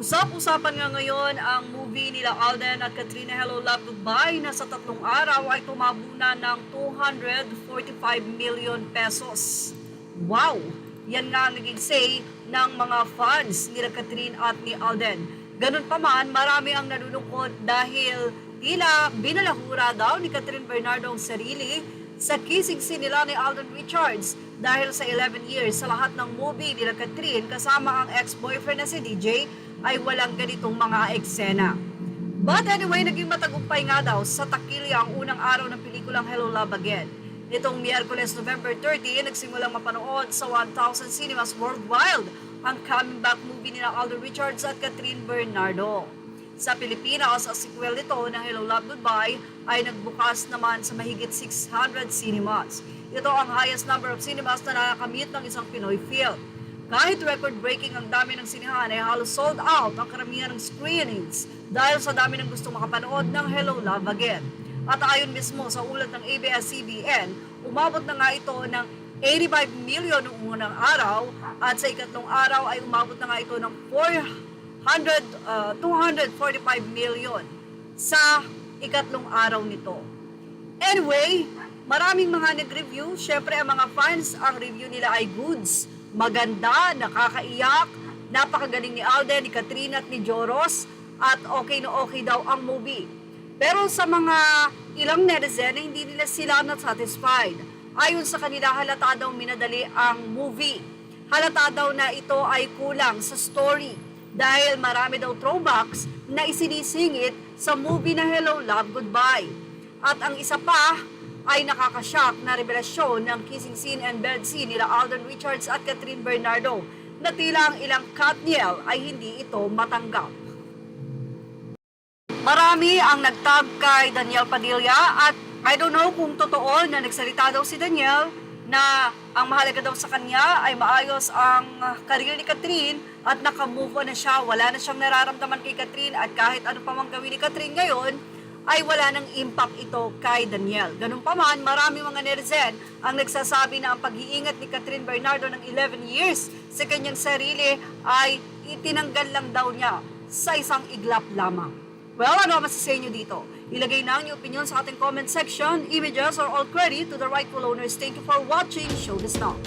Usap-usapan nga ngayon ang movie nila Alden at Katrina Hello Love Goodbye na sa 3 araw ay tumabo na ng 245 million pesos. Wow! Yan nga ang naging say ng mga fans nila Katrina at ni Alden. Ganun pa man, marami ang nalulungkot dahil tila binalahura daw ni Catherine Bernardo ang sarili sa kissing scene nila ni Alden Richards dahil sa 11 years sa lahat ng movie nila Catherine kasama ang ex-boyfriend na si DJ ay walang ganitong mga eksena. But anyway, naging matagumpay nga daw sa takilya ang unang araw ng pelikulang Hello Love Again. Nitong Miyerkules, November 30, nagsimulang mapanood sa 1,000 cinemas worldwide ang coming back movie nila Alden Richards at Catherine Bernardo. Sa Pilipinas, ang sequel nito na Hello Love Goodbye ay nagbukas naman sa mahigit 600 cinemas. Ito ang highest number of cinemas na nakakamit ng isang Pinoy film. Kahit record-breaking ang dami ng sinihan ay halos sold out ang karamihan ng screenings dahil sa dami ng gustong makapanood ng Hello Love Again. At ayon mismo sa ulat ng ABS-CBN, umabot na nga ito ng 85 million noong unang araw at sa ikatlong araw ay umabot na nga ito ng 245 million sa ikatlong araw nito. Anyway, maraming mga nag-review. Syempre ang mga fans, ang review nila ay goods. Maganda, nakakaiyak, napakagaling ni Alden, ni Katrina at ni Joros at okay na okay daw ang movie. Pero sa mga ilang netizen, hindi nila sila not satisfied. Ayon sa kanila, halata daw minadali ang movie. Halata daw na ito ay kulang sa story dahil marami daw throwbacks na isinisingit sa movie na Hello Love Goodbye. At ang isa pa ay nakakashock na revelasyon ng kissing scene and bed scene nila Alden Richards at Catherine Bernardo na tila ang ilang Katniel ay hindi ito matanggap. Marami ang nagtag kay Daniel Padilla at I don't know kung totoo na nagsalita daw si Daniel na ang mahalaga daw sa kanya ay maayos ang career ni Catherine at nakamove on na siya, wala na siyang nararamdaman kay Catherine at kahit ano pa mang gawin ni Catherine ngayon ay wala nang impact ito kay Daniel. Ganun pa man, marami mga netizen ang nagsasabi na ang pag-iingat ni Catherine Bernardo ng 11 years sa kanyang sarili ay itinanggal lang daw niya sa isang iglap lamang. Well, ano masasabi niyo dito? Ilagay na ang inyong opinion sa ating comment section, images or all credit to the rightful owners. Thank you for watching. Show this now.